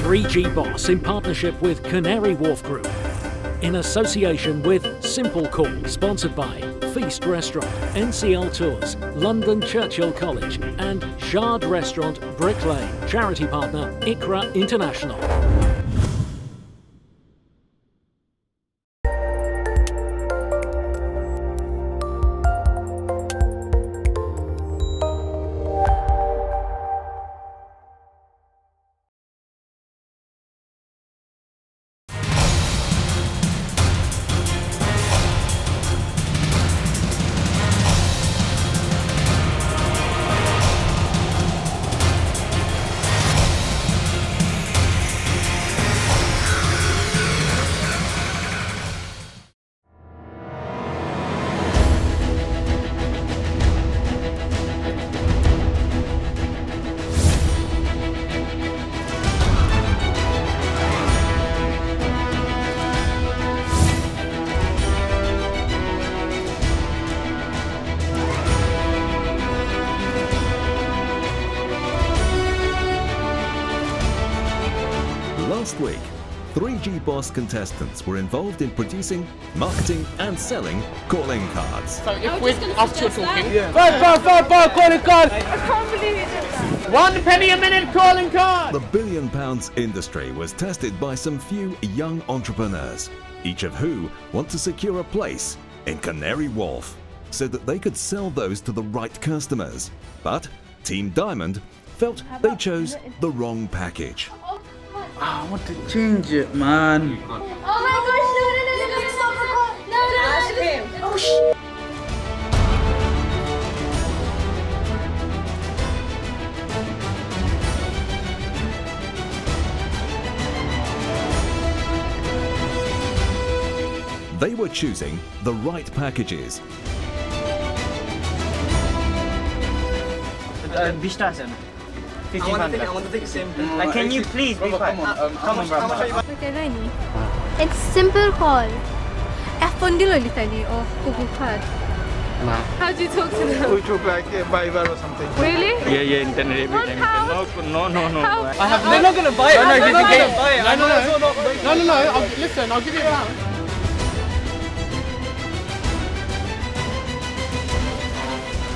3G Boss in partnership with Canary Wharf Group. In association with Simple Call, sponsored by Feast Restaurant, NCL Tours, London Churchill College and Shard Restaurant, Brick Lane. Charity partner, ICRA International. Last week, 3G Boss contestants were involved in producing, marketing and selling calling cards. So if we're after talking, Five, calling card! I can't believe you did that. 1 penny a minute calling card! The £1 billion industry was tested by some few young entrepreneurs, each of who want to secure a place in Canary Wharf so that they could sell those to the right customers. But Team Diamond felt they chose the wrong package. I want to change it, man. Oh my gosh, no. Oh shit. They were choosing the right packages. I want to take the same thing. Can you please be quiet? Come on, bro. It's simple call. F1 dilo tadi. Oh, Google card. How do you talk to them? We talk like Viber or something. Really? Yeah, internet. How? No. How? They're not gonna buy it. No, They're not get gonna buy it. No. Listen, I'll give you a pound.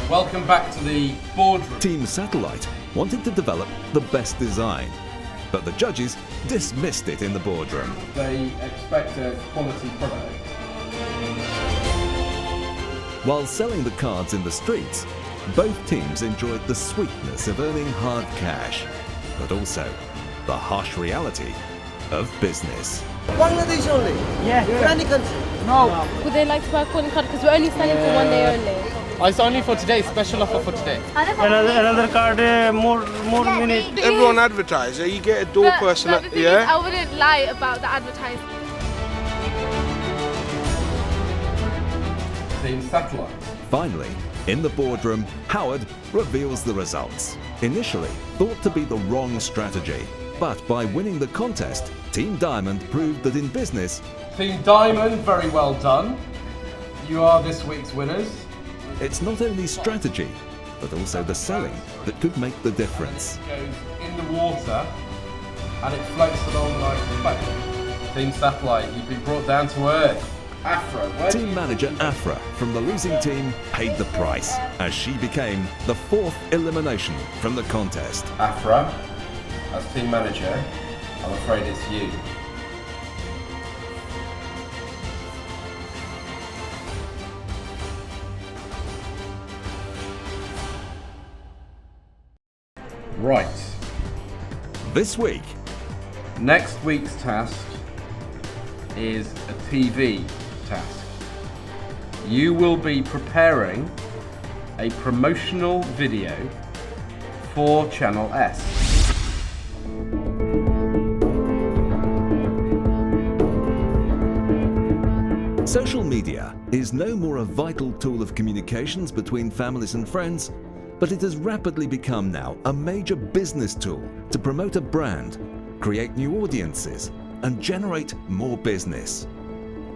Welcome back to the boardroom. Team Satellite wanted to develop the best design, but the judges dismissed it in the boardroom. They expect a quality product. While selling the cards in the streets, both teams enjoyed the sweetness of earning hard cash, but also the harsh reality of business. Bangladesh only? Yeah. Any country? No. Would they like to buy a calling card? Because we're only selling for 1 day only. Oh, it's only for today. Special offer for today. Another card, more minute. Everyone advertise. You get a door person. But the thing is, I wouldn't lie about the advertising. Team Satellite. Finally, in the boardroom, Howard reveals the results. Initially thought to be the wrong strategy, but by winning the contest, Team Diamond proved that in business, Team Diamond, very well done. You are this week's winners. it's not only strategy, but also the selling that could make the difference. It goes in the water and it floats along like a boat. Team Satellite, you've been brought down to earth. Afra, where do Team you- manager Afra from the losing team paid the price as she became the 4th elimination from the contest. Afra, as team manager, I'm afraid it's you. Right. This week, Next week's task is a TV task. You will be preparing a promotional video for Channel S. social media is no more a vital tool of communications between families and friends, but it has rapidly become now a major business tool to promote a brand, create new audiences, and generate more business.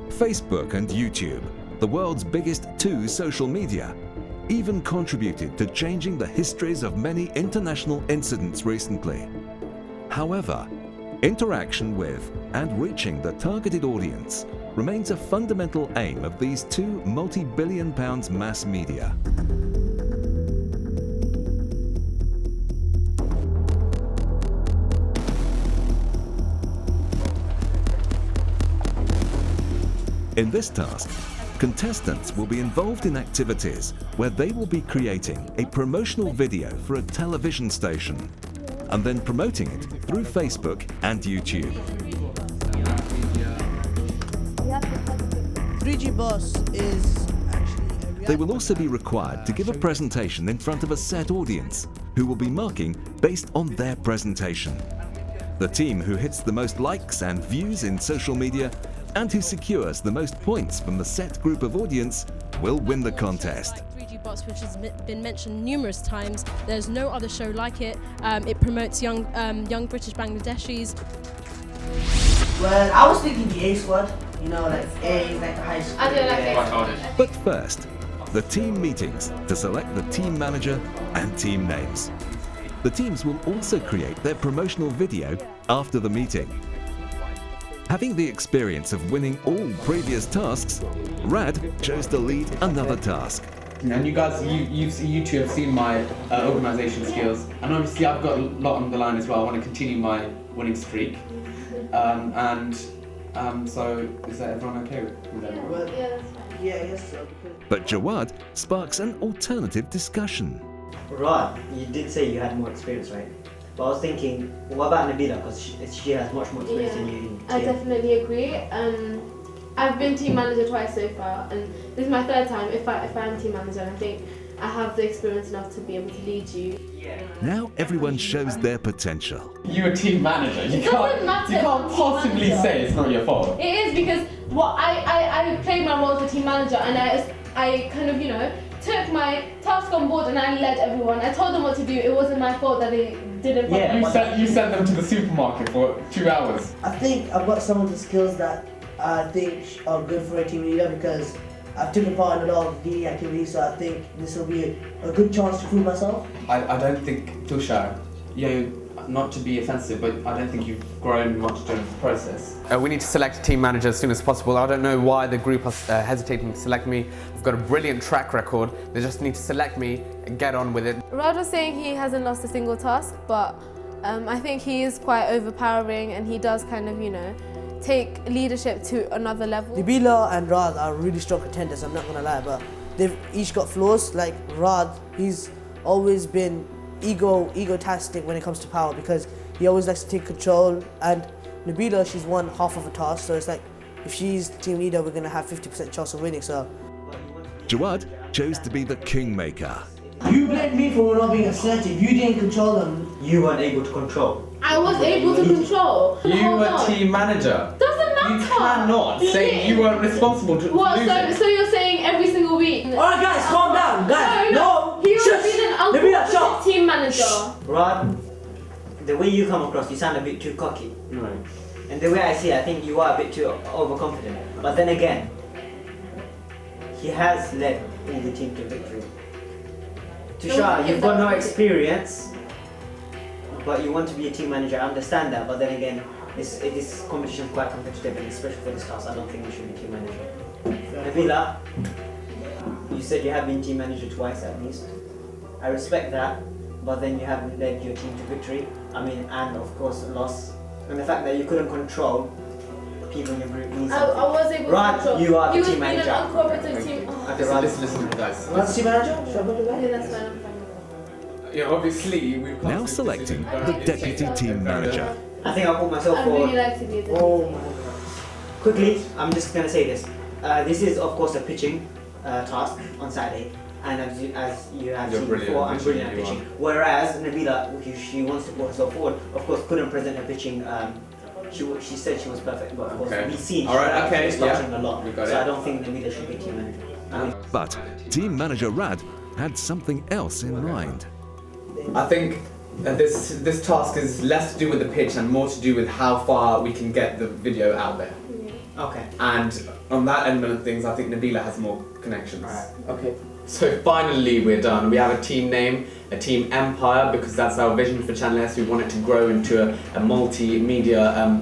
Facebook and YouTube, the world's biggest two social media, even contributed to changing the histories of many international incidents recently. However, Interaction with and reaching the targeted audience remains a fundamental aim of these two multi-billion-pound mass media. In this task, contestants will be involved in activities where they will be creating a promotional video for a television station and then promoting it through Facebook and YouTube. 3G Boss is actually They will also be required to give a presentation in front of a set audience who will be marking based on their presentation. The team who hits the most likes and views in social media and who secures the most points from the set group of audience will win the contest. 3G Boss, which has been mentioned numerous times. There's no other show like it. It promotes young British Bangladeshis. Well, I was thinking the A squad, you know, like A is like the high school. I do like it. But first, the team meetings to select the team manager and team names. The teams will also create their promotional video after the meeting. Having the experience of winning all previous tasks, Rad chose to lead another task. And you guys, you two have seen my organisation skills, and obviously I've got a lot on the line as well. I want to continue my winning streak, so is that everyone okay with that? Well, yeah, that's fine. Yeah, yes, sir. But Jawad sparks an alternative discussion. Rod, you did say you had more experience, right? But I was thinking, what about Nabila? Because she has much more experience than you. I definitely agree. I've been team manager twice so far, and this is my third time. If I'm team manager, and I think I have the experience enough to be able to lead you. Now everyone shows their potential. You're a team manager. You can't possibly say it's not your fault. It is, because I played my role as a team manager, and I kind of, you know, took my task on board and I led everyone. I told them what to do. It wasn't my fault that they didn't follow. Yeah, you sent them to the supermarket for 2 hours. I think I've got some of the skills that I think are good for a team leader because I've taken part in a lot of the activities, so I think this will be a good chance to prove myself. I don't think, Tushar, not to be offensive, but I don't think you've grown much during the process. We need to select a team manager as soon as possible. I don't know why the group is hesitating to select me. I've got a brilliant track record. They just need to select me and get on with it. Rad was saying he hasn't lost a single task, but I think he is quite overpowering, and he does kind of, you know, take leadership to another level. Nabila and Rad are really strong contenders, I'm not gonna lie, but they've each got flaws. Like Rad, he's always been egotastic when it comes to power because he always likes to take control, and Nabila, she's won half of a task, so it's like if she's team leader, we're gonna have 50% chance of winning. So Jawad chose to be the kingmaker. you blamed me for not being assertive. You didn't control them. You weren't able to control. I was able to control. You were team manager. Doesn't matter. You cannot say you weren't responsible to What? losing. So you're saying every single week? Alright guys, calm down. Guys, no. He would have been an uncooperative team manager. Rod, the way you come across, you sound a bit too cocky. Right. And the way I see it, I think you are a bit too overconfident. But then again, he has led all the team to victory. Tushar, you've got no experience, but you want to be a team manager. I understand that, but then again, this competition is quite competitive, and especially for this task, I don't think you should be team manager. Nabila, you said you have been team manager twice at least. I respect that, but then you haven't led your team to victory. And of course, a loss. And the fact that you couldn't control people in your group means something. I was able to control. You are he the team manager. He was being an uncooperative team. Listen, guys. What's team manager? Should I put it back? Yeah, that's fine. I'm fine. Yeah, obviously we've Now selecting the deputy team manager. I think I'll put myself I'd forward. really like to be the Oh my god. Quickly, I'm just going to say this. This is of course a pitching task on Saturday. And as you have You're seen brilliant before, I'm pitching, brilliant at you pitching. Whereas Nabila, she wants to put herself forward, of course couldn't present her pitching. She said she was perfect, but of course Okay. we've seen Alright, okay, she was touching a lot. we got So it. I don't think Nabila should be team manager. But team manager Rad had something else in mind. I think this task is less to do with the pitch and more to do with how far we can get the video out there. Okay. And on that element of things, I think Nabila has more connections. Alright. Okay. So finally we're done. We have a team name, a team empire, because that's our vision for Channel S. We want it to grow into a multimedia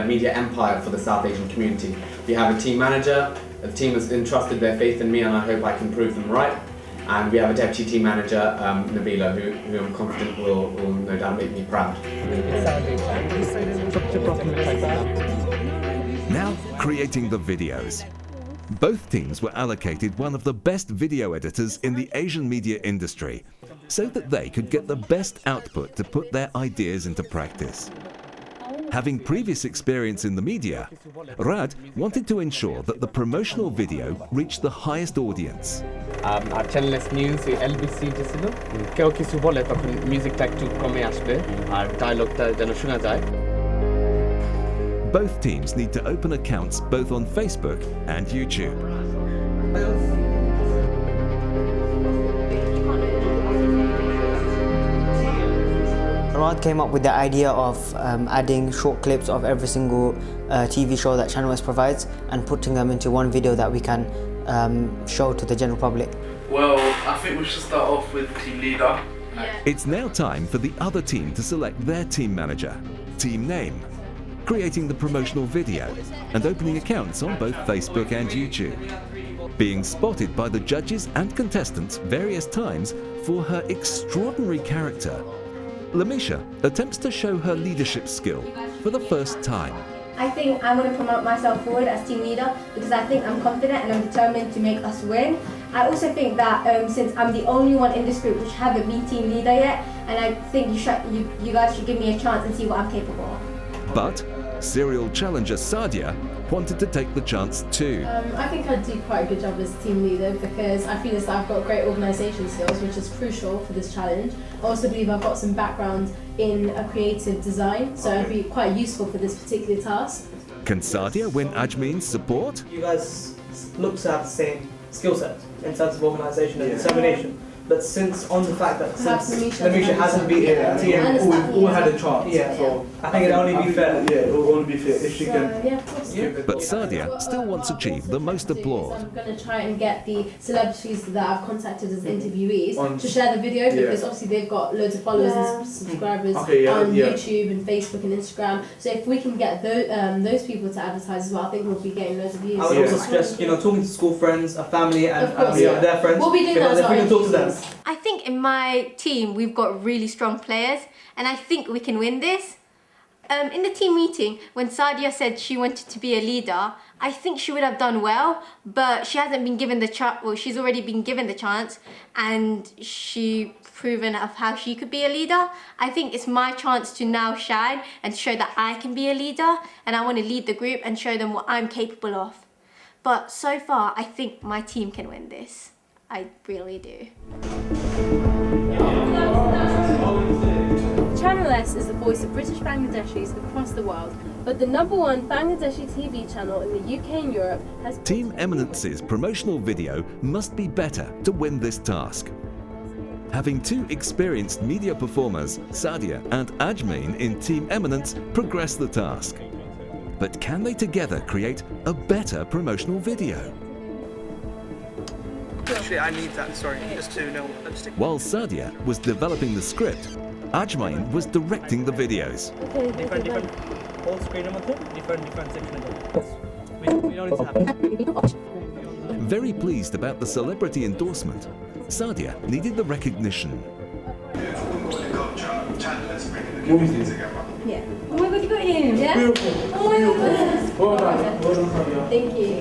media empire for the South Asian community. We have a team manager. The team has entrusted their faith in me, and I hope I can prove them right. And we have a deputy team manager, Nabila, who I'm confident will no doubt make me proud. Now creating the videos. Both teams were allocated one of the best video editors in the Asian media industry, so that they could get the best output to put their ideas into practice. Having previous experience in the media, Rad wanted to ensure that the promotional video reached the highest audience. Our Channel S News LBC দিছিল কেউ কিছু বলে তখন মিউজিকটা একটু কমে আসবে আর ডায়লগটা যেন শোনা যায়. Both teams need to open accounts both on Facebook and YouTube. Rad came up with the idea of adding short clips of every single TV show that Channel S provides and putting them into one video that we can show to the general public. Well, I think we should start off with team leader. It's now time for the other team to select their team manager, team name, creating the promotional video, and opening accounts on both Facebook and YouTube. Being spotted by the judges and contestants various times for her extraordinary character, Lamisha attempts to show her leadership skill for the first time. I think I want to promote myself forward as team leader because I think I'm confident and I'm determined to make us win. I also think that since I'm the only one in this group which haven't been team leader yet, and I think you guys should give me a chance and see what I'm capable of. But serial challenger Sadia wanted to take the chance too. I think I do quite a good job as team leader because I feel as though I've got great organisation skills, which is crucial for this challenge. I also believe I've got some background in a creative design, so I'd be quite useful for this particular task. Can Sadia win Ajmeen's support? You guys look to have the same skill set in terms of organisation and determination. But since on the fact that since Lamisha hasn't been here, we've all had a chance. Yeah, so I think it'll only be fair. Yeah, it'll only be fair if she can. Yeah, of course. But Sadia still wants to achieve the most applaud. I'm going to try and get the celebrities that I've contacted as interviewees to share the video because obviously they've got loads of followers and subscribers on YouTube and Facebook and Instagram. So if we can get those people to advertise as well, I think we'll be getting loads of views. I would also suggest, talking to school friends, a family, and their friends. We'll be doing that as well. We can talk to them. I think in my team we've got really strong players and I think we can win this. In the team meeting, when Sadia said she wanted to be a leader, I think she would have done well, but she hasn't been given the chance. Well, she's already been given the chance and she's proven of how she could be a leader. I think it's my chance to now shine and show that I can be a leader and I want to lead the group and show them what I'm capable of. But so far, I think my team can win this. I really do. Channel S is the voice of British Bangladeshis across the world, but the #1 Bangladeshi TV channel in the UK and Europe has... Team Eminence's promotional video must be better to win this task. Having two experienced media performers, Sadia and Ajmeen in Team Eminence, progress the task. But can they together create a better promotional video? Actually, I need that, sorry, just to know. While Sadia was developing the script, Ajmeen was directing the videos. Different whole screen different section. We don't need to have. Very pleased about the celebrity endorsement, Sadia needed the recognition. Yeah. Oh my god, you got him! Yeah? Beautiful. Oh my god! Well done. Thank you.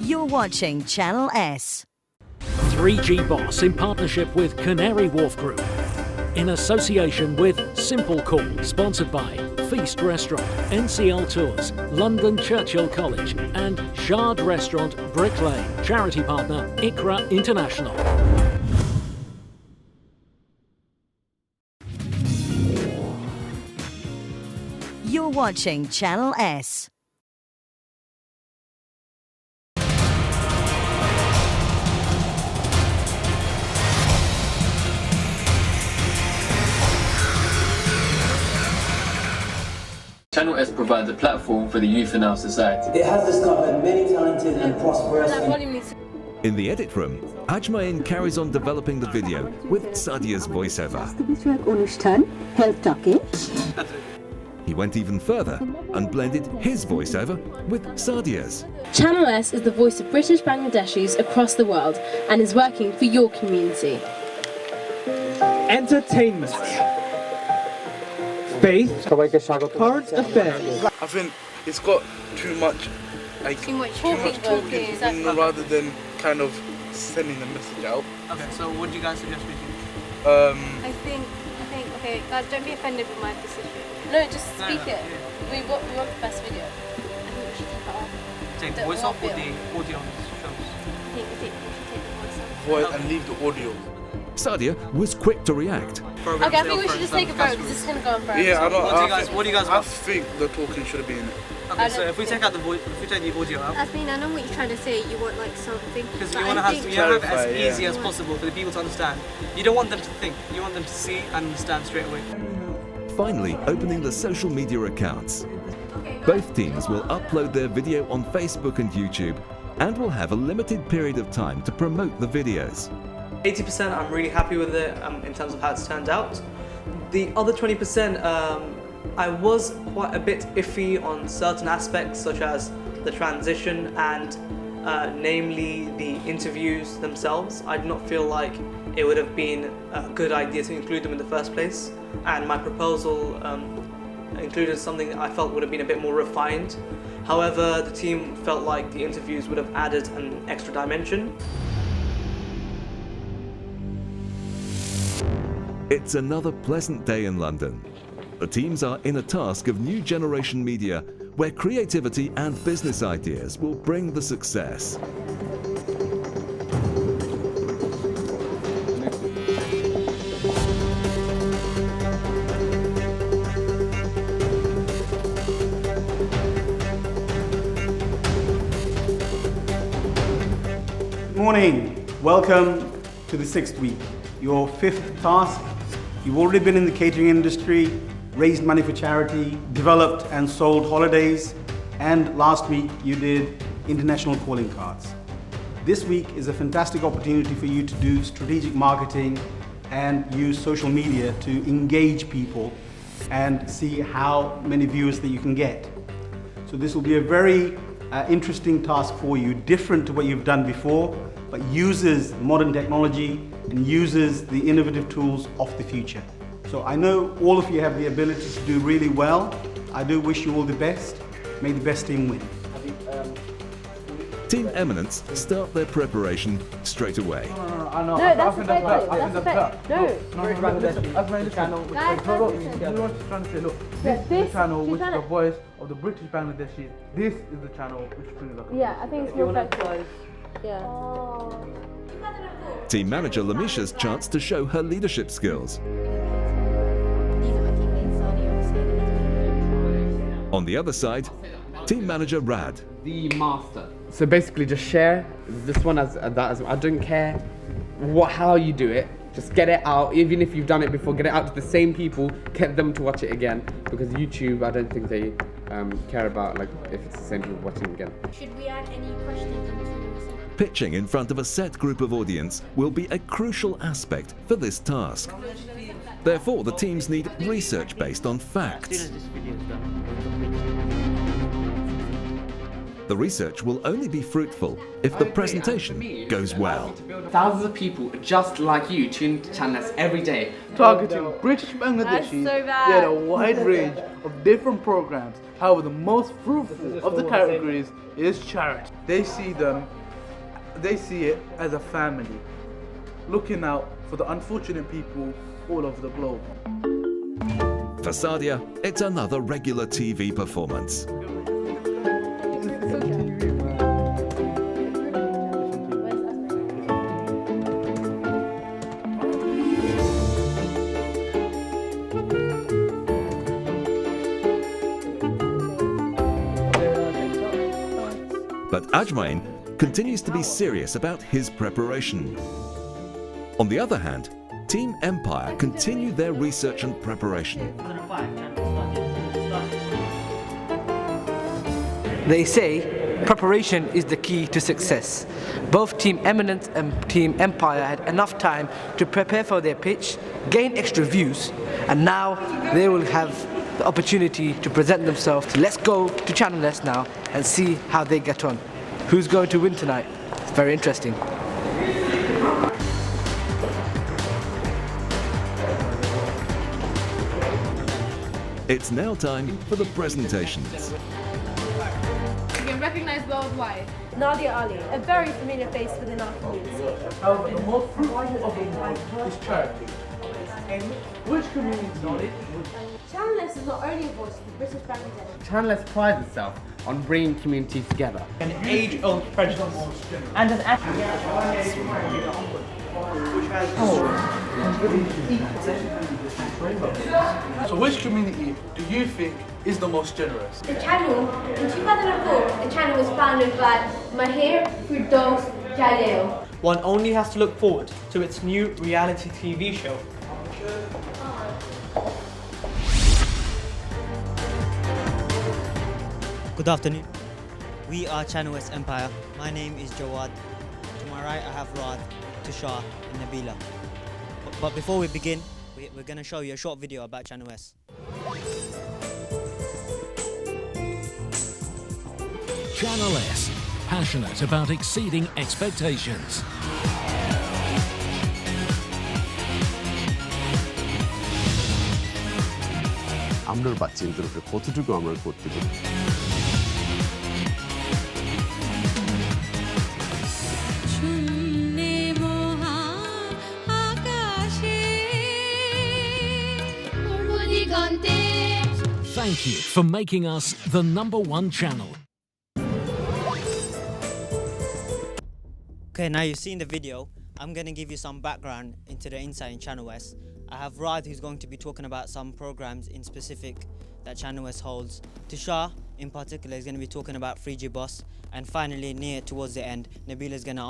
You're watching Channel S. 3G Boss in partnership with Canary Wharf Group. In association with Simple Call, sponsored by Feast Restaurant, NCL Tours, London Churchill College, and Shard Restaurant, Brick Lane. Charity partner, ICRA International. You're watching Channel S. Channel S provides a platform for the youth in our society. It has discovered many talented and prosperous... In the edit room, Ajmain carries on developing the video with Sadia's voiceover. He went even further and blended his voiceover with Sadia's. Channel S is the voice of British Bangladeshis across the world and is working for your community. Entertainment. Faith. Current affairs. I think it's got too much talking rather than kind of sending the message out. Okay, so what do you guys suggest we do? I think, okay, guys, don't be offended with my decision. No, just speak it. We want the best video. I think we should take it off. Take the voice off or the audio on the shows? I think we should take the voice off. Voice and leave the audio. Sadia was quick to react. Okay, I think we should just take a vote because this is going to go on forever. Yeah, I don't. What do you guys I want? think the talking should be in it. Okay, so if we take out the voice, if we take the audio out, I mean, I know what you're trying to say. You want like something. because you want to have it as easy as possible for the people to understand. You don't want them to think. You want them to see and understand straight away. Finally, opening the social media accounts. Both teams will upload their video on Facebook and YouTube and will have a limited period of time to promote the videos. 80% I'm really happy with it in terms of how it's turned out. The other 20% I was quite a bit iffy on certain aspects such as the transition and namely the interviews themselves. I did not feel like it would have been a good idea to include them in the first place, and my proposal included something that I felt would have been a bit more refined. However, the team felt like the interviews would have added an extra dimension. It's another pleasant day in London. The teams are in a task of new generation media where creativity and business ideas will bring the success. Morning, welcome to the 6th week, your 5th task. You've already been in the catering industry, raised money for charity, developed and sold holidays, and last week you did international calling cards. This week is a fantastic opportunity for you to do strategic marketing and use social media to engage people and see how many viewers that you can get. So this will be a very interesting task for you, different to what you've done before, but uses modern technology and uses the innovative tools of the future. So I know all of you have the ability to do really well. I do wish you all the best. May the best team win. Team Eminence start their preparation straight away. No, that's a fake one. That's a fake. No. This is the channel which is the voice of the British Bangladeshis. This is the channel which brings the Yeah, I think it's more effective. Yeah. Team manager Lamisha's chance to show her leadership skills. On the other side, team manager Rad. The master. So basically just share this one as that as I don't care how you do it, just get it out. Even if you've done it before, get it out to the same people, get them to watch it again, because YouTube, I don't think they care about like if it's the same people watching again. Should we add any questions into Pitching in front of a set group of audience will be a crucial aspect for this task. Therefore, the teams need research based on facts. The research will only be fruitful if the presentation goes well. Thousands of people just like you tune to Channel S every day. Targeting British Bangladeshis, they had a wide range of different programs. However, the most fruitful of the categories is charity. They see it as a family, looking out for the unfortunate people all over the globe. For Sadia, it's another regular TV performance. But Ajmain continues to be serious about his preparation. On the other hand, Team Empire continue their research and preparation. They say preparation is the key to success. Both Team Eminence and Team Empire had enough time to prepare for their pitch, gain extra views, and now they will have the opportunity to present themselves. So let's go to Channel S now and see how they get on. Who's going to win tonight? It's very interesting. It's now time for the presentations. You can recognize worldwide. Nadia Ali, a very familiar face within our community. However, the most fruitful of them all is charity. And which community? Channel S is not only a voice for British Bangladesh. Channel S prides itself on bringing communities together. An age-old prejudice. And an So which community do you think is the most generous? The channel, in 2004, the channel was founded by Mahir Firdaus Jalil. One only has to look forward to its new reality TV show. Good afternoon. We are Channel S Empire. My name is Jawad. To my right I have Rad, Tushar and Nabila. But before we begin, we're going to show you a short video about Channel S. Channel S, passionate about exceeding expectations. আমরার বাচ্চাদের উপরে কতটুকু আমরা করতে পারি Thank you for making us the #1 channel. Okay, now you've seen the video. I'm going to give you some background into the insight in Channel S. I have Rad, who's going to be talking about some programs in specific that Channel S holds. Tushar, in particular, is going to be talking about 3G Boss. And finally, near towards the end, Nabila is going to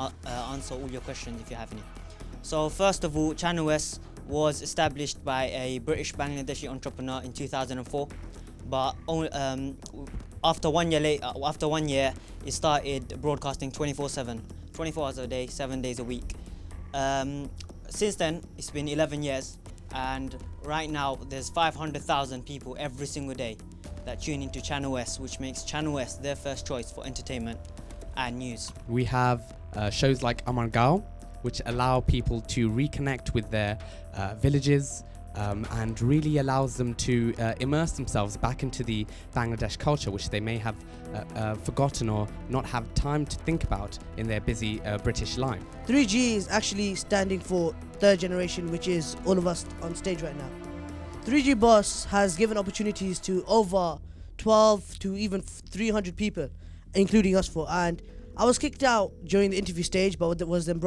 answer all your questions if you have any. So first of all, Channel S was established by a British Bangladeshi entrepreneur in 2004. But after 1 year, it started broadcasting 24/7, 24 hours a day, 7 days a week. Since then, it's been 11 years, and right now there's 500,000 people every single day that tune into Channel S, which makes Channel S their first choice for entertainment and news. We have shows like Amar Gao, which allow people to reconnect with their villages and really allows them to immerse themselves back into the Bangladesh culture, which they may have forgotten or not have time to think about in their busy British life. 3G is actually standing for third generation, which is all of us on stage right now. 3G Boss has given opportunities to over 12 to even 300 people, including us four. And I was kicked out during the interview stage, but was then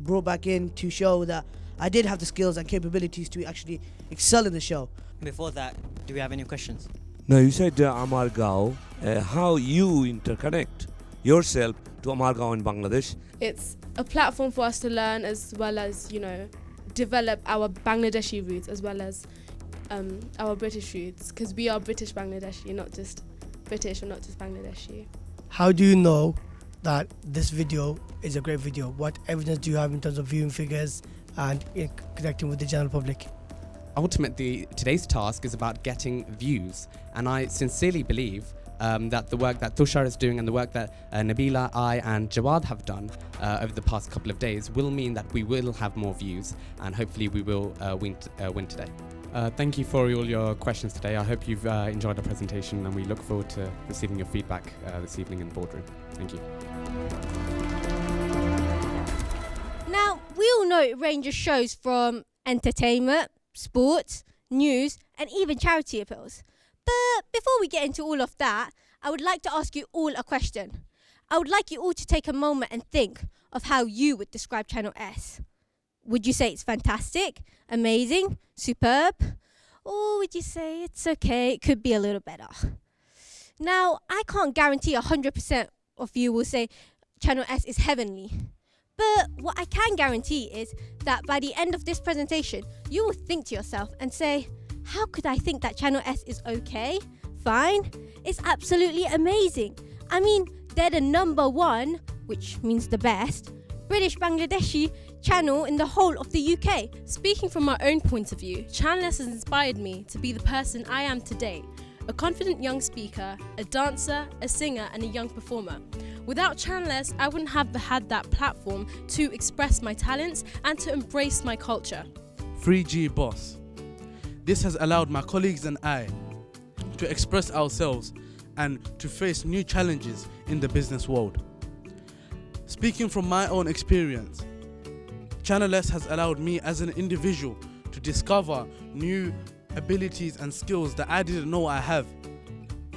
brought back in to show that I did have the skills and capabilities to actually excel in the show. Before that, do we have any questions? Now you said Amar Gao, how you interconnect yourself to Amar Gao in Bangladesh? It's a platform for us to learn as well as, develop our Bangladeshi roots as well as our British roots, because we are British Bangladeshi, not just British or not just Bangladeshi. How do you know that this video is a great video? What evidence do you have in terms of viewing figures and connecting with the general public? Ultimately, today's task is about getting views, and I sincerely believe that the work that Tushar is doing and the work that Nabila, I and Jawad have done over the past couple of days will mean that we will have more views, and hopefully we will win today. Thank you for all your questions today. I hope you've enjoyed the presentation, and we look forward to receiving your feedback this evening in the boardroom. Thank you. Now, we all know it ranges shows from entertainment, sports, news, and even charity appeals. But before we get into all of that, I would like to ask you all a question. I would like you all to take a moment and think of how you would describe Channel S. Would you say it's fantastic, amazing, superb? Or would you say it's okay, it could be a little better? Now, I can't guarantee 100% of you will say Channel S is heavenly. But what I can guarantee is that by the end of this presentation, you will think to yourself and say, how could I think that Channel S is okay, fine? It's absolutely amazing. I mean, they're the #1, which means the best, British Bangladeshi channel in the whole of the UK. Speaking from my own point of view, Channel S has inspired me to be the person I am today. A confident young speaker, a dancer, a singer and a young performer. Without Channel S, I wouldn't have had that platform to express my talents and to embrace my culture. 3G Boss. This has allowed my colleagues and I to express ourselves and to face new challenges in the business world. Speaking from my own experience, Channel S has allowed me as an individual to discover new abilities and skills that I didn't know I have,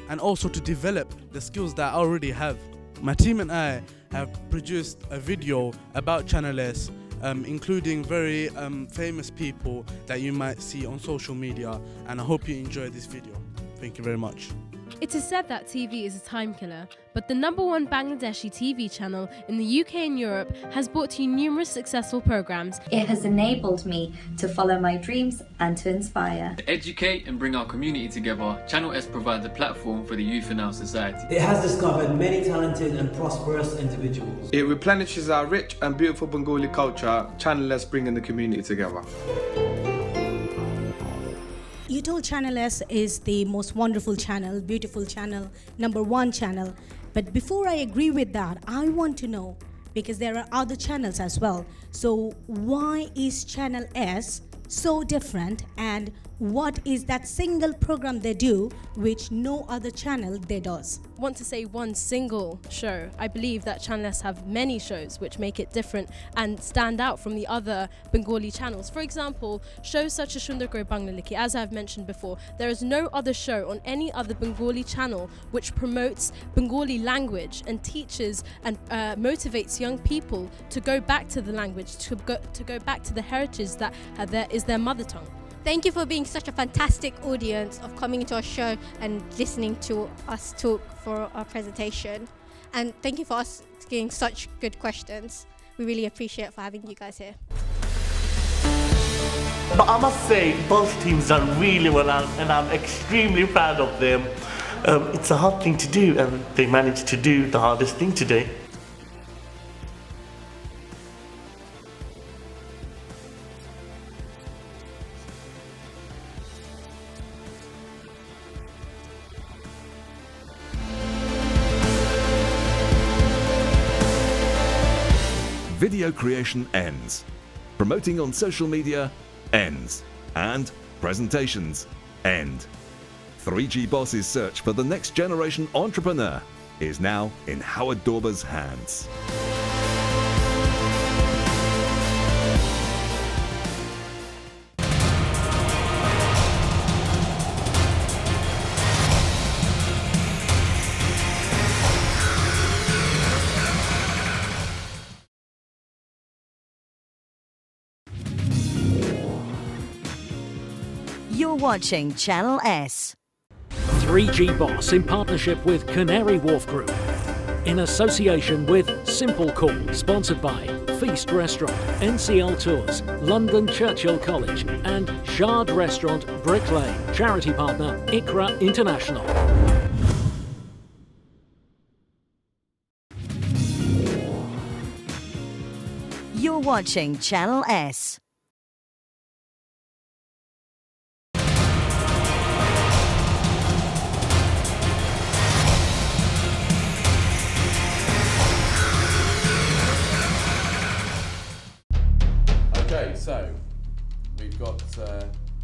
and also to develop the skills that I already have. My team and I have produced a video about Channel S, including very famous people that you might see on social media, and I hope you enjoy this video. Thank you very much. It is said that TV is a time killer, but the #1 Bangladeshi TV channel in the UK and Europe has brought you numerous successful programs. It has enabled me to follow my dreams and to inspire. To educate and bring our community together, Channel S provides a platform for the youth in our society. It has discovered many talented and prosperous individuals. It replenishes our rich and beautiful Bengali culture, Channel S bringing the community together. You told Channel S is the most wonderful channel, beautiful channel, #1 channel. But before I agree with that, I want to know, because there are other channels as well. So why is Channel S so different, and what is that single program they do which no other channel they does? Want to say one single show? I believe that Channel S have many shows which make it different and stand out from the other Bengali channels. For example, shows such as Sundar Kore Bangla Likhi, as I've mentioned before, there is no other show on any other Bengali channel which promotes Bengali language and teaches and motivates young people to go back to the language, to go back to the heritage that is their mother tongue. Thank you for being such a fantastic audience of coming to our show and listening to us talk for our presentation. And thank you for asking such good questions. We really appreciate for having you guys here. But I must say, both teams done really well, and I'm extremely proud of them. It's a hard thing to do, and they managed to do the hardest thing today. Video creation ends. Promoting on social media ends. And presentations end. 3G Boss's search for the next generation entrepreneur is now in Howard Dorber's hands. You're watching Channel S. 3G Boss in partnership with Canary Wharf Group. In association with Simple Call, sponsored by Feast Restaurant, NCL Tours, London Churchill College and Shard Restaurant, Brick Lane. Charity partner, ICRA International. You're watching Channel S. Okay, so we've got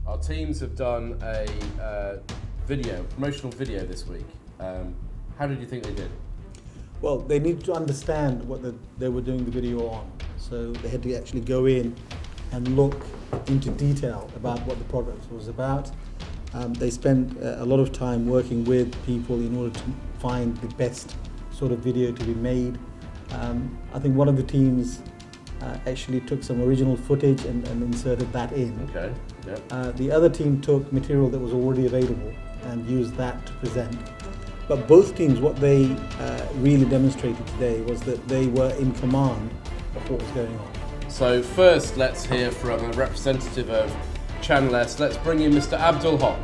our teams have done a promotional video this week. How did you think they did? Well, they needed to understand what they were doing the video on, so they had to actually go in and look into detail about what the product was about. They spent a lot of time working with people in order to find the best sort of video to be made. I think one of the teams actually took some original footage and inserted that in. Okay. Yep. The other team took material that was already available and used that to present. But both teams, what they really demonstrated today was that they were in command of what was going on. So first, let's hear from a representative of Channel S. Let's bring in Mr. Abdul Haq.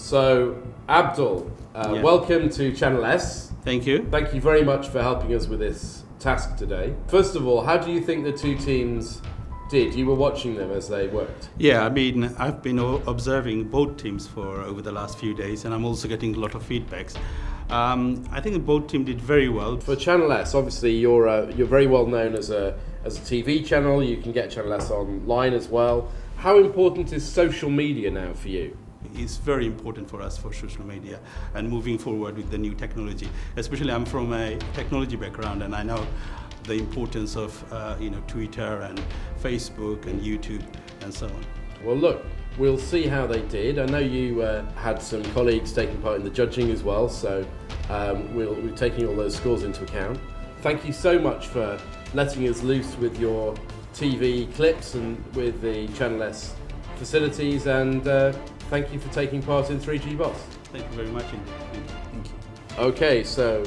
So, Abdul, welcome to Channel S. Thank you. Thank you very much for helping us with this task today. First of all, how do you think the two teams did? You were watching them as they worked. Yeah, I mean, I've been observing both teams for over the last few days, and I'm also getting a lot of feedbacks. I think both teams did very well. For Channel S, obviously you're very well known as a TV channel. You can get Channel S online as well. How important is social media now for you? It's very important for us for social media and moving forward with the new technology. Especially, I'm from a technology background, and I know the importance of Twitter and Facebook and YouTube and so on. Well, look, we'll see how they did. I know you had some colleagues taking part in the judging as well, so we're taking all those scores into account. Thank you so much for letting us loose with your TV clips and with the Channel S facilities, and thank you for taking part in 3G Boss. Thank you very much indeed. Thank you. Okay, so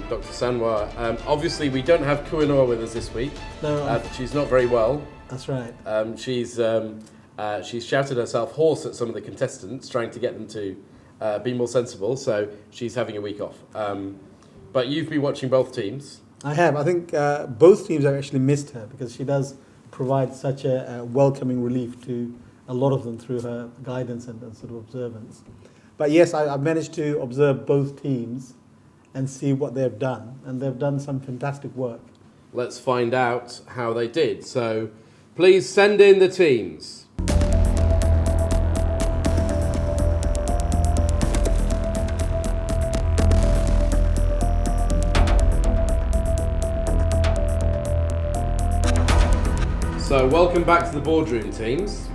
Dr. Sanwar, obviously we don't have Kuinor with us this week. No. She's not very well. That's right. She's shouted herself hoarse at some of the contestants, trying to get them to be more sensible, so she's having a week off. But you've been watching both teams. I have. I think both teams have actually missed her because she does provide such a welcoming relief to a lot of them through her guidance and sort of observance. But yes, I've managed to observe both teams and see what they've done, and they've done some fantastic work. Let's find out how they did. So please send in the teams. So welcome back to the boardroom, teams.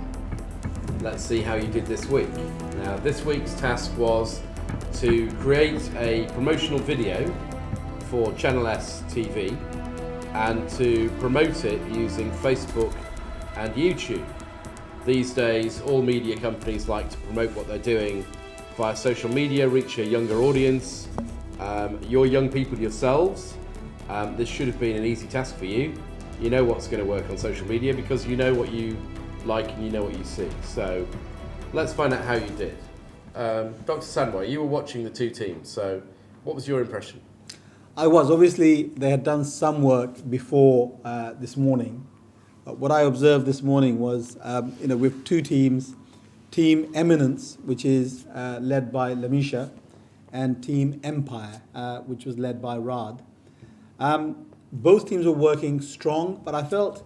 Let's see how you did this week. Now, this week's task was to create a promotional video for Channel S TV and to promote it using Facebook and YouTube. These days, all media companies like to promote what they're doing via social media, reach a younger audience. You're young people yourselves. This should have been an easy task for you. You know what's going to work on social media because you know what you like and you know what you see. So let's find out how you did. Dr. Sanwar, you were watching the two teams, so what was your impression? I was. Obviously, they had done some work before this morning. But what I observed this morning was, with two teams, Team Eminence, which is led by Lamisha, and Team Empire, which was led by Rad. Both teams were working strong, but I felt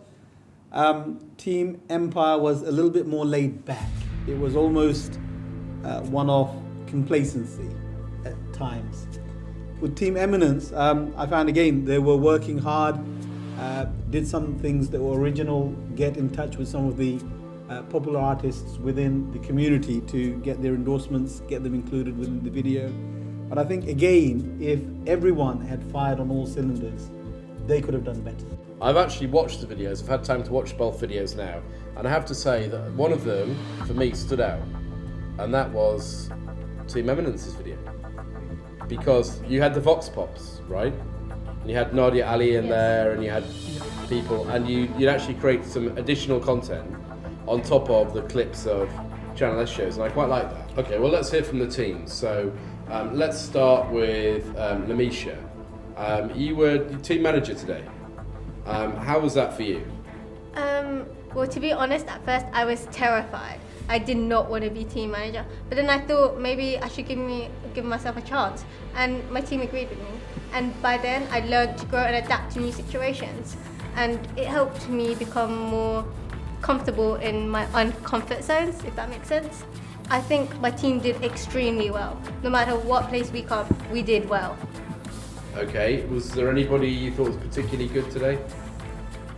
Team Empire was a little bit more laid back. It was almost one of complacency at times. With Team Eminence, I found again they were working hard, did some things that were original, get in touch with some of the popular artists within the community to get their endorsements, get them included within the video. But I think again, if everyone had fired on all cylinders, they could have done better. I've actually watched the videos. I've had time to watch both videos now, and I have to say that one of them, for me, stood out, and that was Team Eminence's video. Because you had the Vox Pops, right? And you had Nadia Ali in there, and you had people, and you'd actually create some additional content on top of the clips of Channel S shows, and I quite like that. Okay, well, let's hear from the teams. So let's start with Lamisha. You were team manager today. How was that for you? Well, to be honest, at first I was terrified. I did not want to be team manager, but then I thought maybe I should give myself a chance, and my team agreed with me. And by then, I learned to grow and adapt to new situations, and it helped me become more comfortable in my uncomfort zones, if that makes sense. I think my team did extremely well. No matter what place we come, we did well. Okay, was there anybody you thought was particularly good today?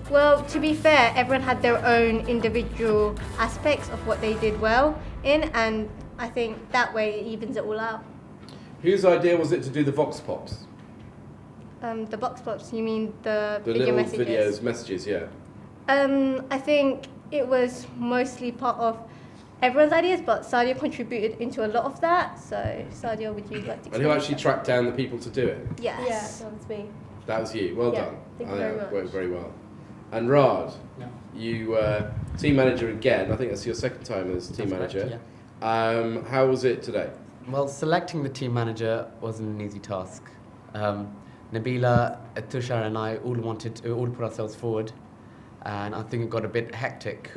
Well, to be fair, everyone had their own individual aspects of what they did well in, and I think that way it evens it all out. Whose idea was it to do the Vox Pops? The Vox Pops, you mean the video messages? Messages, yeah. I think it was mostly part of everyone's ideas, but Sadia contributed into a lot of that. So, Sadia, would you like to explain? And who actually tracked down the people to do it? Yes. Yeah, that was me. That was you. Well done. Thank you very much. Worked very well. And Rad, you team manager again. I think that's your second time as team manager. Correct, How was it today? Well, selecting the team manager wasn't an easy task. Nabila, Tushar and I all put ourselves forward, and I think it got a bit hectic.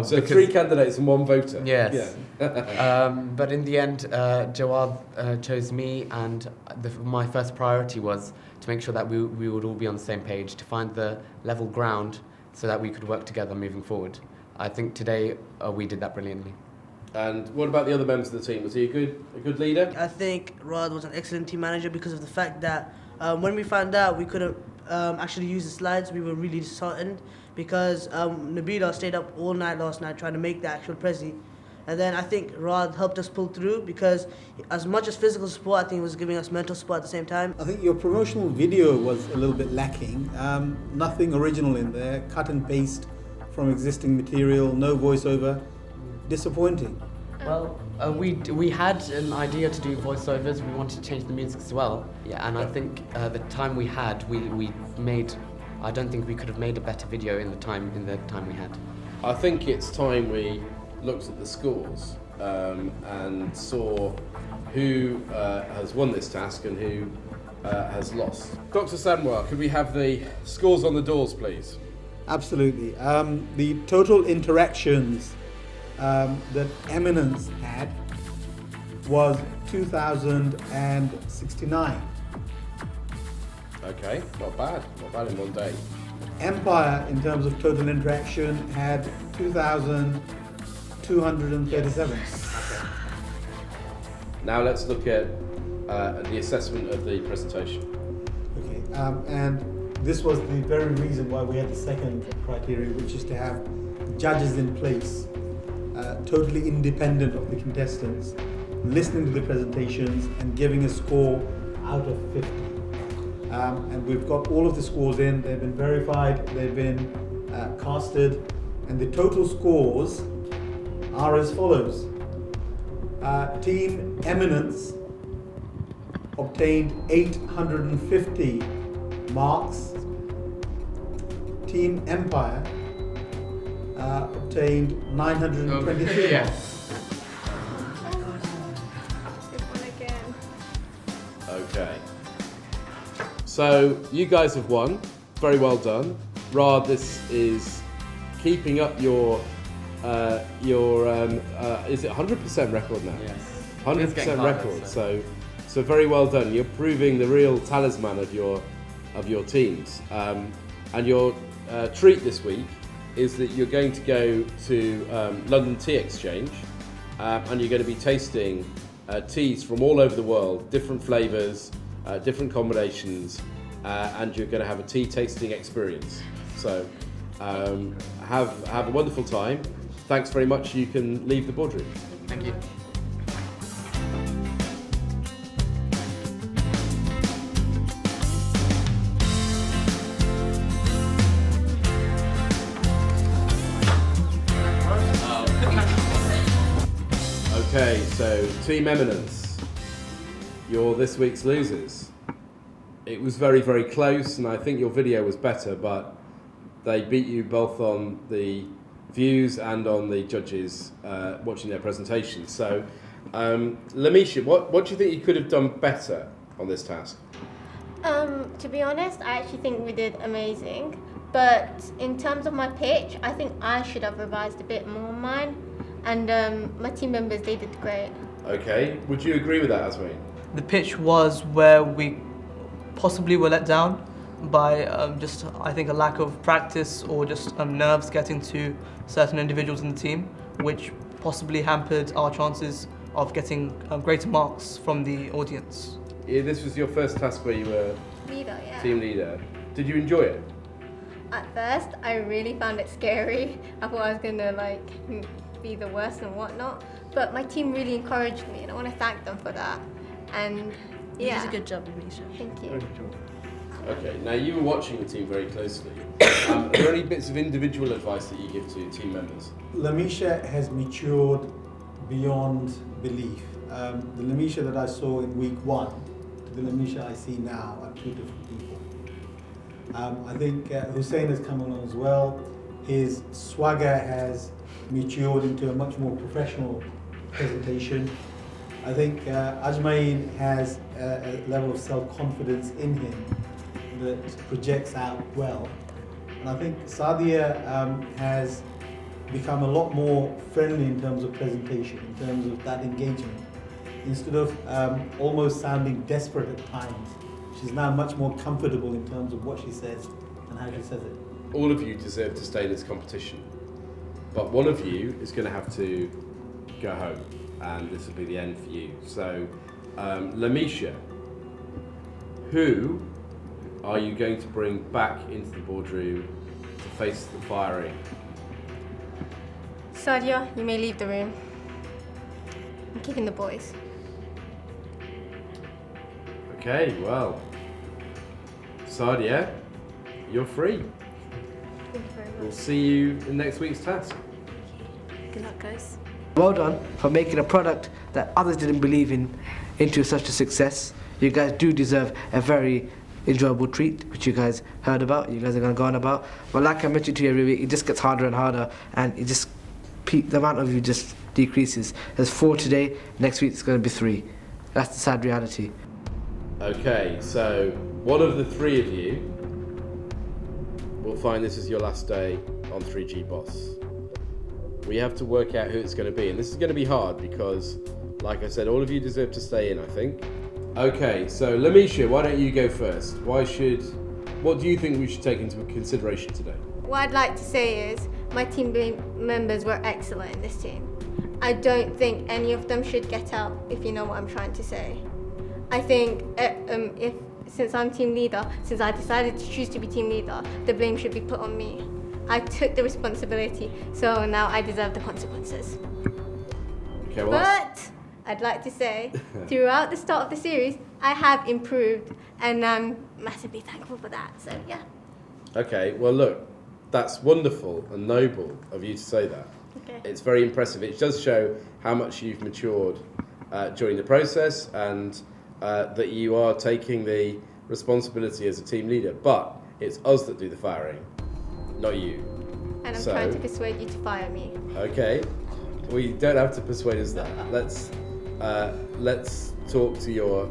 So 3 candidates and 1 voter? Yes. Yeah. But in the end, Jawad chose me, and my first priority was to make sure that we would all be on the same page, to find the level ground so that we could work together moving forward. I think today we did that brilliantly. And what about the other members of the team? Was he a good leader? I think Rod was an excellent team manager because of the fact that when we found out we couldn't actually use the slides, we were really disheartened because Nabila stayed up all night last night trying to make the actual prezi. And then I think Rod helped us pull through because as much as physical support, I think he was giving us mental support at the same time. I think your promotional video was a little bit lacking. Nothing original in there, cut and paste from existing material, no voiceover. Disappointing. Well, we had an idea to do voiceovers. We wanted to change the music as well. Yeah, and I think the time we had, we made. I don't think we could have made a better video in the time we had. I think it's time we looked at the scores and saw who has won this task and who has lost. Dr. Sanwar, could we have the scores on the doors, please? Absolutely. The total interactions that Eminence had was 2,069. Okay, not bad in one day. Empire, in terms of total interaction, had 2,237. Okay. Now let's look at the assessment of the presentation. Okay, and this was the very reason why we had the second criteria, which is to have judges in place, totally independent of the contestants, listening to the presentations and giving a score out of 50. And we've got all of the scores in, they've been verified, they've been casted, and the total scores are as follows. Team Eminence obtained 850 marks. Team Empire obtained 923 marks. Okay. So you guys have won. Very well done. Rad, this is keeping up your is it 100% record now? Yes. 100% record. So very well done. You're proving the real talisman of your teams. And your treat this week is that you're going to go to London Tea Exchange, and you're going to be tasting teas from all over the world, different flavours, different combinations, and you're going to have a tea tasting experience. So have a wonderful time. Thanks very much. You can leave the boardroom. Thank you. Okay, so Team Eminence, you're this week's losers. It was very, very close, and I think your video was better, but they beat you both on the views and on the judges watching their presentations. So, Lamisha, what do you think you could have done better on this task? To be honest, I actually think we did amazing. But in terms of my pitch, I think I should have revised a bit more on mine. And my team members, they did great. Okay, would you agree with that, Asmin? The pitch was where we possibly were let down by just, I think, a lack of practice or just nerves getting to certain individuals in the team, which possibly hampered our chances of getting greater marks from the audience. Yeah, this was your first task where you were team leader. Did you enjoy it? At first, I really found it scary. I thought I was gonna be the worst and whatnot, but my team really encouraged me, and I want to thank them for that. And yeah, You did a good job, Misha. Thank you. Okay, now you were watching the team very closely. Are there any bits of individual advice that you give to team members? Lamisha has matured beyond belief. The Lamisha that I saw in week 1 to the Lamisha I see now are two different people. I think Hussein has come along as well. His swagger has matured into a much more professional presentation. I think Ajmain has a level of self-confidence in him that projects out well. And I think Sadia has become a lot more friendly in terms of presentation, in terms of that engagement. Instead of almost sounding desperate at times, she's now much more comfortable in terms of what she says and how she says it. All of you deserve to stay in this competition, but one of you is going to have to go home, and this will be the end for you. So, Lamisha, who are you going to bring back into the boardroom to face the firing? Sadia, you may leave the room. I'm keeping the boys. Okay, well, Sadia, you're free. Thank you very much. We'll see you in next week's task. Good luck, guys. Well done for making a product that others didn't believe in into such a success. You guys do deserve a very enjoyable treat, which you guys heard about, you guys are going to go on about. But like I mentioned to you every week, it just gets harder and harder, and it just the amount of you just decreases. There's 4 today, next week it's going to be 3. That's the sad reality. Okay, so one of the 3 of you will find this is your last day on 3G Boss. We have to work out who it's going to be, and this is going to be hard because, like I said, all of you deserve to stay in, I think. Okay, so Lamisha, why don't you go first? What do you think we should take into consideration today? What I'd like to say is my team members were excellent in this team. I don't think any of them should get out, if you know what I'm trying to say. I think since I'm team leader, since I decided to choose to be team leader, the blame should be put on me. I took the responsibility, so now I deserve the consequences. Okay, well, but I'd like to say, throughout the start of the series, I have improved, and I'm massively thankful for that, so yeah. Okay, well look, that's wonderful and noble of you to say that. Okay. It's very impressive. It does show how much you've matured during the process, and that you are taking the responsibility as a team leader. But it's us that do the firing, not you. And I'm trying to persuade you to fire me. Okay, well you don't have to persuade us that. Let's talk to your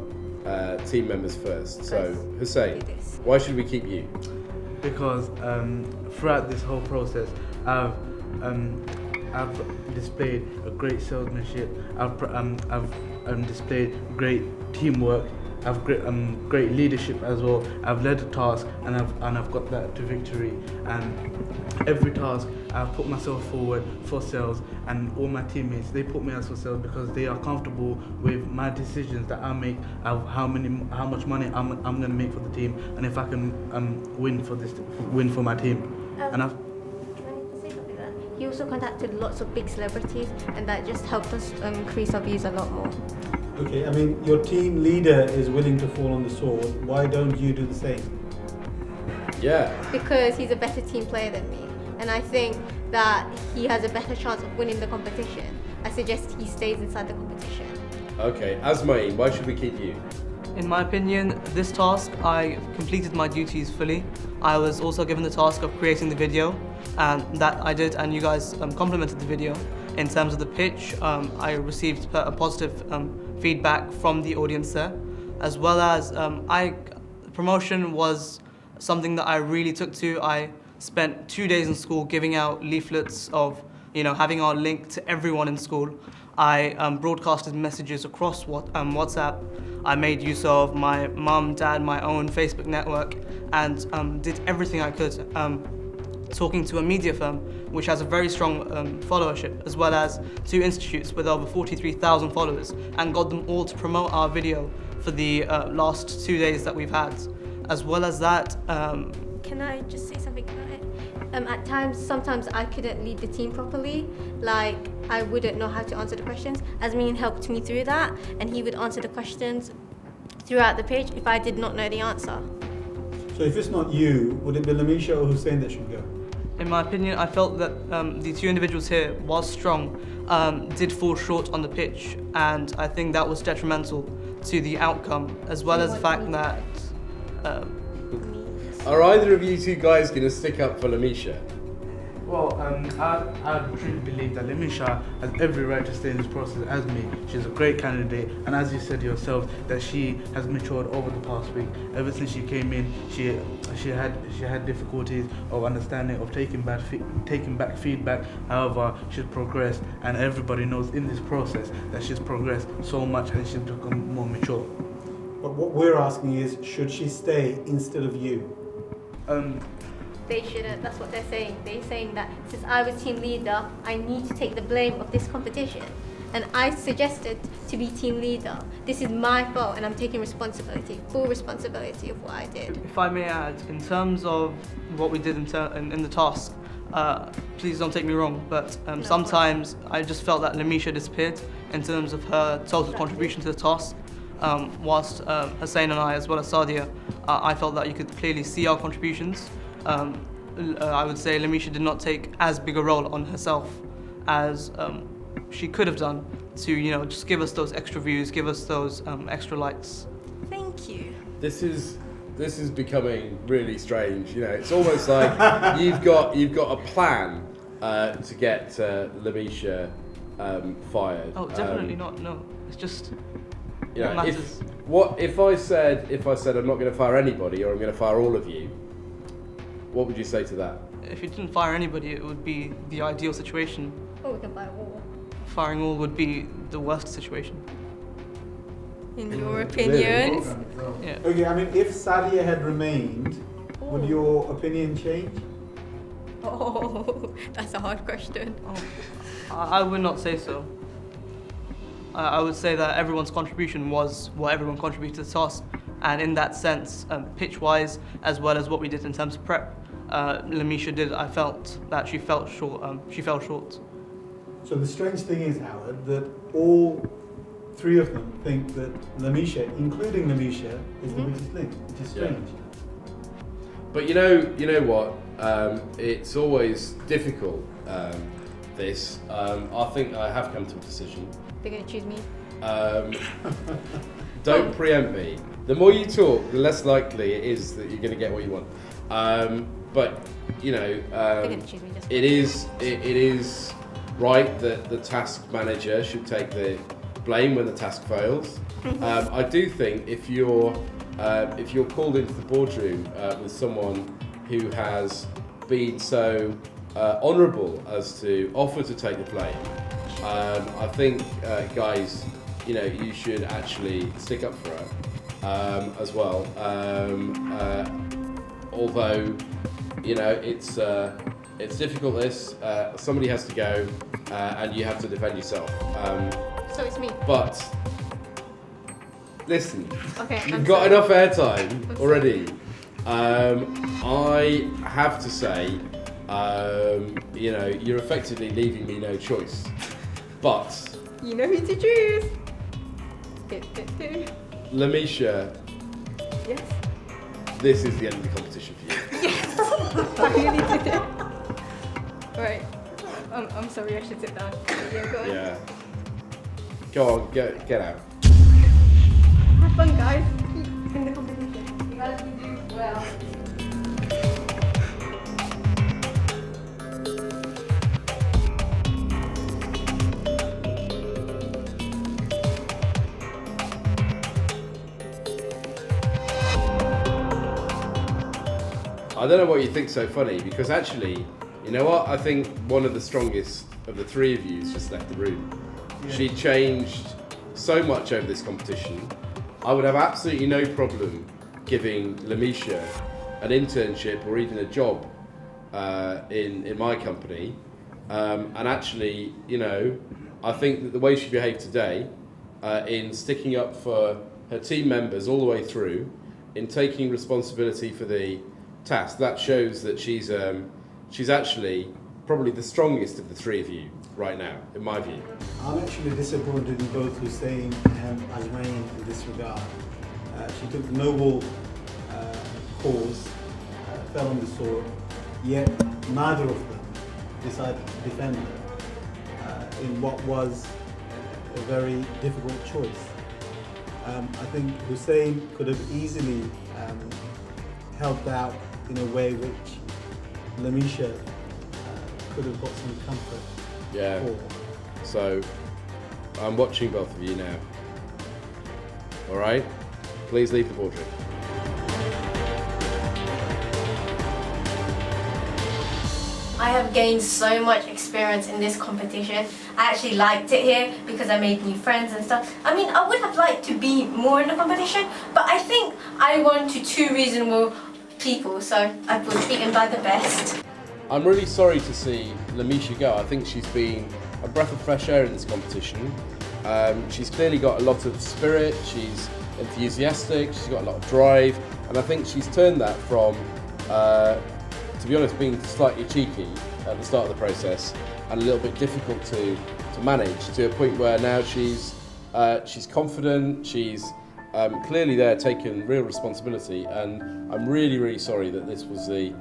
team members first. So Hussein, why should we keep you? Because throughout this whole process, I've displayed a great salesmanship. I've displayed great teamwork. I've great leadership as well. I've led a task and I've got that to victory. And every task I've put myself forward for sales, and all my teammates, they put me as for sales because they are comfortable with my decisions that I make of how much money I'm going to make for the team, and if I can win for my team. And I've He also contacted lots of big celebrities, and that just helped us increase our views a lot more. Okay, I mean, your team leader is willing to fall on the sword. Why don't you do the same? Yeah. Because he's a better team player than me, and I think that he has a better chance of winning the competition. I suggest he stays inside the competition. Okay, Asmain, why should we keep you? In my opinion, this task, I completed my duties fully. I was also given the task of creating the video, and that I did, and you guys complimented the video. In terms of the pitch, I received a positive feedback from the audience there, as well as promotion was something that I really took to. I spent 2 days in school giving out leaflets of, having our link to everyone in school. I broadcasted messages across WhatsApp. I made use of my mum, dad, my own Facebook network, and did everything I could, talking to a media firm which has a very strong followership, as well as 2 institutes with over 43,000 followers, and got them all to promote our video for the last 2 days that we've had. As well as that... Can I just say something about it? At times, sometimes I couldn't lead the team properly. Like, I wouldn't know how to answer the questions. Asmin helped me through that, and he would answer the questions throughout the page if I did not know the answer. So if it's not you, would it be Lamisha or Hussein that should go? In my opinion, I felt that the 2 individuals here, while strong, did fall short on the pitch, and I think that was detrimental to the outcome, as well as the fact that... Are either of you 2 guys going to stick up for Lamisha? Well, I truly believe that Lemisha has every right to stay in this process as me. She's a great candidate, and as you said yourself, that she has matured over the past week. Ever since she came in, she had difficulties of understanding, of taking back feedback. However, she's progressed, and everybody knows in this process that she's progressed so much and she's become more mature. But what we're asking is, should she stay instead of you? They shouldn't. That's what they're saying. They're saying that since I was team leader, I need to take the blame of this competition. And I suggested to be team leader. This is my fault, and I'm taking responsibility, full responsibility of what I did. If I may add, in terms of what we did in the task, please don't take me wrong, but sometimes I just felt that Lemisha disappeared in terms of her total contribution to the task. Whilst Hussein and I, as well as Sadia, I felt that you could clearly see our contributions. I would say Lemisha did not take as big a role on herself as she could have done to, just give us those extra views, give us those extra likes. Thank you. This is becoming really strange. It's almost like you've got a plan to get Lemisha fired. Oh, definitely not. No, it's just. If I said I'm not going to fire anybody or I'm going to fire all of you, what would you say to that? If you didn't fire anybody, it would be the ideal situation. Oh, we can fire all. Firing all would be the worst situation. In your opinions? Yeah. Okay, I mean, if Sadia had remained, would your opinion change? Oh, that's a hard question. I would not say so. I would say that everyone's contribution was what everyone contributed to the task, and in that sense, pitch-wise, as well as what we did in terms of prep, Lemisha did. I felt that she fell short. She fell short. So the strange thing is, Howard, that all three of them think that Lemisha, including Lemisha, is the weakest link, which is strange. But you know what? It's always difficult. This. I think I have come to a decision. They're going to choose me. Don't preempt me. The more you talk, the less likely it is that you're going to get what you want. But they're going to choose me just it is right that the task manager should take the blame when the task fails. I do think if you're called into the boardroom with someone who has been so honourable as to offer to take the blame, I think, guys, you should actually stick up for her as well. Although, it's difficult. Somebody has to go, and you have to defend yourself. So it's me. But listen, okay, you've got enough airtime already. I have to say, you're effectively leaving me no choice. But you know who to choose. Lemisha. Yes. This is the end of the competition for you. Yes. I really did it. Right. I'm sorry. I should sit down. Yeah. Go on. Yeah. Go on. Get out. Have fun, guys. Keep in the competition. You guys do well. I don't know what you think's so funny, because actually, you know what? I think one of the strongest of the three of you has just left the room. Yeah. She changed so much over this competition. I would have absolutely no problem giving Lemisha an internship or even a job in my company. And actually, I think that the way she behaved today, in sticking up for her team members all the way through, in taking responsibility for the task, that shows that she's actually probably the strongest of the three of you right now, in my view. I'm actually disappointed in both Hussein and Ajmain in this regard. She took the noble cause, fell on the sword, yet neither of them decided to defend her in what was a very difficult choice. I think Hussein could have easily helped out in a way which Lemisha could have got some comfort. Yeah. So I'm watching both of you now. All right? Please leave the boardroom. I have gained so much experience in this competition. I actually liked it here because I made new friends and stuff. I mean, I would have liked to be more in the competition, but I think I won to 2 reasonable people, so I was beaten by the best. I'm really sorry to see Lamisha go. I think she's been a breath of fresh air in this competition. She's clearly got a lot of spirit, she's enthusiastic, she's got a lot of drive, and I think she's turned that from, to be honest, being slightly cheeky at the start of the process and a little bit difficult to manage, to a point where now she's confident, she's clearly there taking real responsibility, and I'm really, really sorry that this was the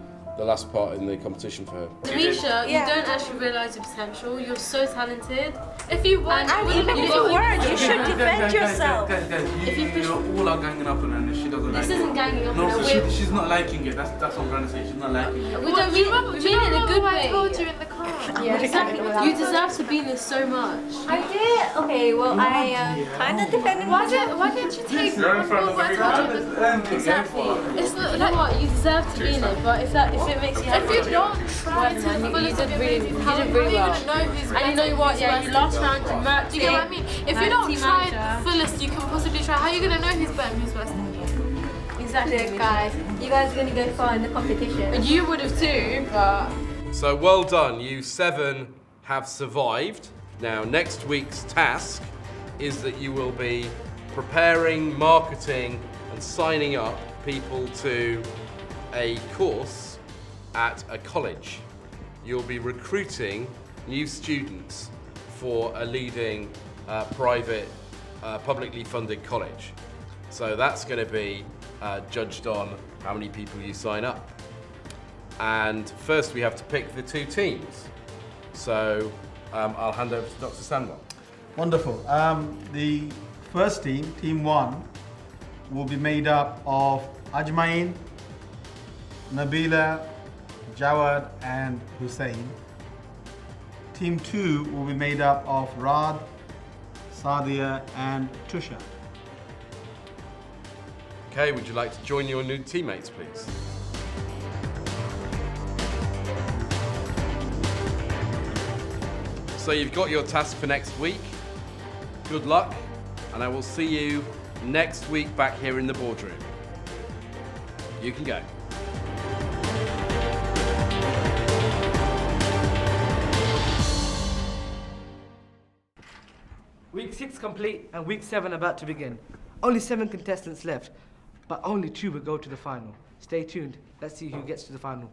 last part in the competition for her. Lamisha, you don't actually realise your potential. You're so talented. If you weren't, and even if you weren't, you should defend yourself. Guys, you all are ganging up on her and she doesn't like it. This isn't ganging up on her. No, she's not liking it. That's what I'm trying to say. She's not liking it. We don't mean it in a good way. I told you in the car. Yeah, exactly. You deserve to be in this so much. I did? Okay, well, I kind of defended myself. Why didn't you take what I told you in the car? Exactly. It's not, you know what, you deserve to be in it, but if it makes you happy, if you don't try to follow you did really well. And you know what, yeah, you last round, you murked it. Do you get what I mean? If you don't try the fullest you can possibly try, how are you going to know who's better and who's worse than you? Exactly, guys. You guys are going to go far in the competition. You would have too, but... So well done, you 7 have survived. Now next week's task is that you will be preparing, marketing and signing up people to a course at a college. You'll be recruiting new students for a leading private, publicly funded college. So that's going to be judged on how many people you sign up. And first we have to pick the 2 teams. So I'll hand over to Dr. Sandwell. Wonderful. The first team, Team 1, will be made up of Ajmain, Nabila, Jawad and Hussein. Team 2 will be made up of Rad, Sadia and Tusha. Okay, would you like to join your new teammates, please? So you've got your task for next week. Good luck, and I will see you next week back here in the boardroom. You can go. Week 6 complete and week 7 about to begin. Only 7 contestants left, but only 2 will go to the final. Stay tuned. Let's see who gets to the final.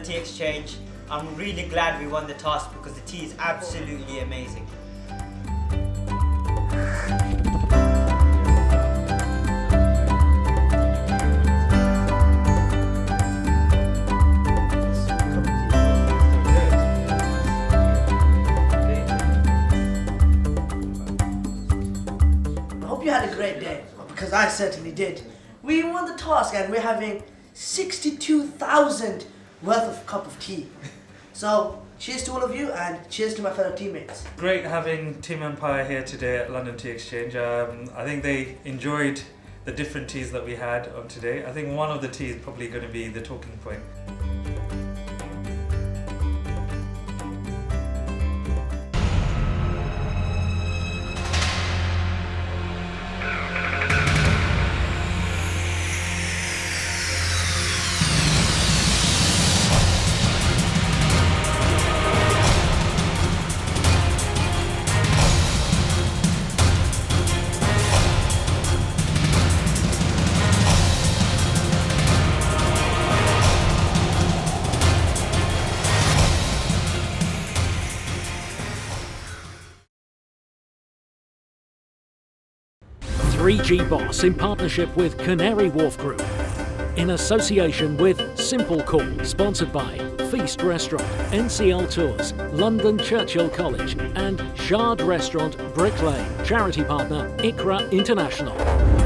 Tea Exchange. I'm really glad we won the task because the tea is absolutely amazing. I hope you had a great day, because I certainly did. We won the task and we're having 62,000 worth of cup of tea. So cheers to all of you and cheers to my fellow teammates. Great having Team Empire here today at London Tea Exchange. I think they enjoyed the different teas that we had on today. I think one of the teas is probably going to be the talking point. 3G Boss in partnership with Canary Wharf Group. In association with Simple Call, sponsored by Feast Restaurant, NCL Tours, London Churchill College and Shard Restaurant, Brick Lane. Charity partner, ICRA International.